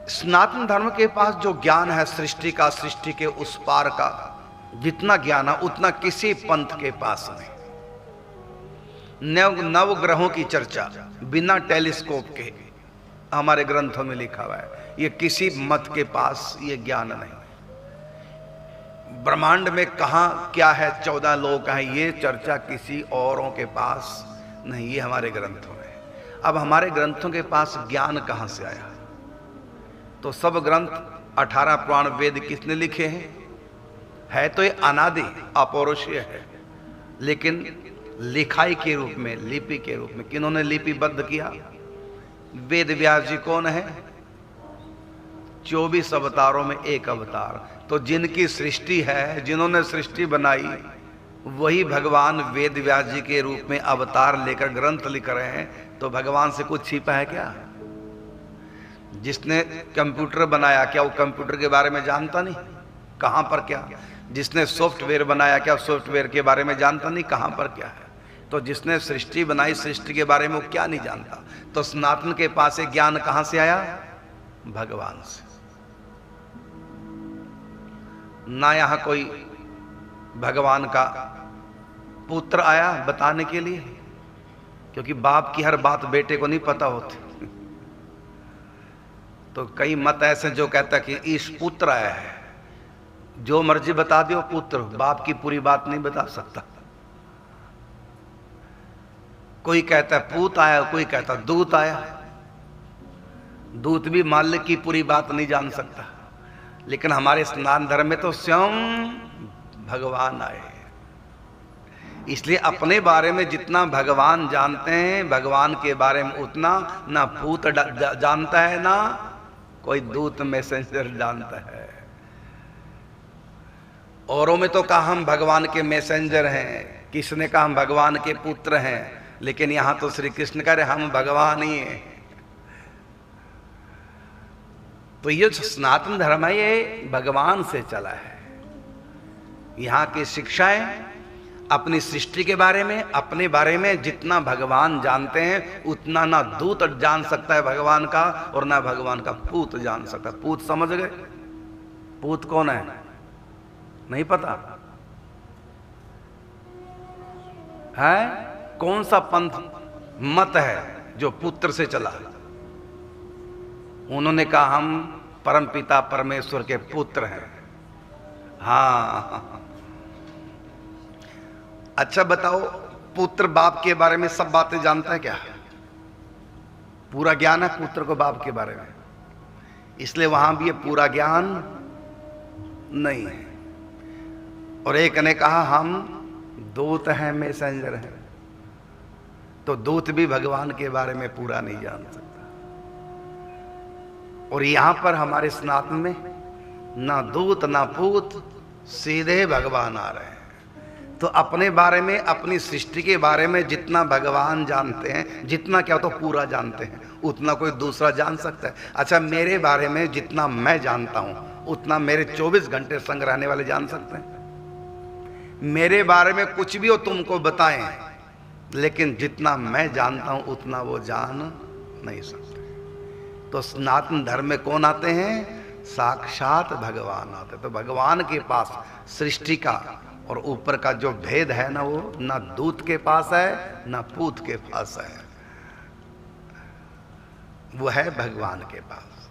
सनातन धर्म के पास जो ज्ञान है सृष्टि का, सृष्टि के उस पार का, जितना ज्ञान है उतना किसी पंथ के पास नहीं। नव ग्रहों की चर्चा बिना टेलीस्कोप के हमारे ग्रंथों में लिखा हुआ है, ये किसी मत के पास ये ज्ञान नहीं। ब्रह्मांड में कहां क्या है, 14 लोक हैं, ये चर्चा किसी औरों के पास नहीं, ये हमारे ग्रंथों में। अब हमारे ग्रंथों के पास ज्ञान कहां से आया? तो सब ग्रंथ 18 पुराण वेद किसने लिखे हैं? है तो ये अनादि अपौरुषीय है, लेकिन लिखाई के रूप में, लिपि के रूप में किन्होंने लिपिबद्ध किया? वेद व्यास जी कौन है? 24 अवतारों में एक अवतार। तो जिनकी सृष्टि है, जिन्होंने सृष्टि बनाई, वही भगवान वेद व्यास जी के रूप में अवतार लेकर ग्रंथ लिख रहे हैं। तो भगवान से कुछ छिपा है क्या? जिसने कंप्यूटर बनाया, क्या वो कंप्यूटर के बारे में जानता नहीं? कहां पर क्या? जिसने सॉफ्टवेयर बनाया, क्या सॉफ्टवेयर के बारे में जानता नहीं? कहां पर क्या है? तो जिसने सृष्टि बनाई, सृष्टि के बारे में वो क्या नहीं जानता? तो सनातन के पास ज्ञान कहां से आया? भगवान से। ना यहां कोई भगवान का पुत्र आया बताने के लिए, क्योंकि बाप की हर बात बेटे को नहीं पता होती। तो कई मत ऐसे जो कहता है कि ईश पुत्र आया है, जो मर्जी बता दो पुत्र, बाप की पूरी बात नहीं बता सकता। कोई कहता है पूत आया, कोई कहता दूत आया। दूत भी मालिक की पूरी बात नहीं जान सकता, लेकिन हमारे सनातन धर्म में तो स्वयं भगवान आए। इसलिए अपने बारे में जितना भगवान जानते हैं, भगवान के बारे में उतना ना पूत जानता है, ना कोई दूत मैसेंजर जानता है। औरों में तो कहा हम भगवान के मैसेंजर हैं, किसने कहा हम भगवान के पुत्र हैं, लेकिन यहां तो श्री कृष्ण कह रहे हम भगवान ही हैं। तो ये सनातन धर्म है, ये भगवान से चला है। यहां की शिक्षाएं अपनी सृष्टि के बारे में, अपने बारे में जितना भगवान जानते हैं उतना ना दूत जान सकता है भगवान का, और ना भगवान का पूत जान सकता। पूत समझ गए? पूत कौन है? नहीं पता है? कौन सा पंथ मत है जो पुत्र से चला? उन्होंने कहा हम परमपिता परमेश्वर के पुत्र हैं। हाँ, अच्छा बताओ, पुत्र बाप के बारे में सब बातें जानता है क्या? पूरा ज्ञान है पुत्र को बाप के बारे में, इसलिए वहां भी ये पूरा ज्ञान नहीं है। और एक ने कहा हम दूत हैं, मैसेंजर हैं। तो दूत भी भगवान के बारे में पूरा नहीं जान सकता। और यहां पर हमारे सनातन में ना दूत ना पूत, सीधे भगवान आ रहे हैं। तो अपने बारे में, अपनी सृष्टि के बारे में जितना भगवान जानते हैं, जितना क्या तो पूरा जानते हैं, उतना कोई दूसरा जान सकता है? अच्छा, मेरे बारे में जितना मैं जानता हूं उतना मेरे 24 घंटे संग रहने वाले जान सकते हैं? मेरे बारे में कुछ भी हो तुमको बताएं, लेकिन जितना मैं जानता हूं उतना वो जान नहीं सकते। तो सनातन धर्म में कौन आते हैं? साक्षात भगवान आते। तो भगवान के पास सृष्टि का और ऊपर का जो भेद है ना, वो ना दूत के पास है ना पूत के पास है, वो है भगवान के पास।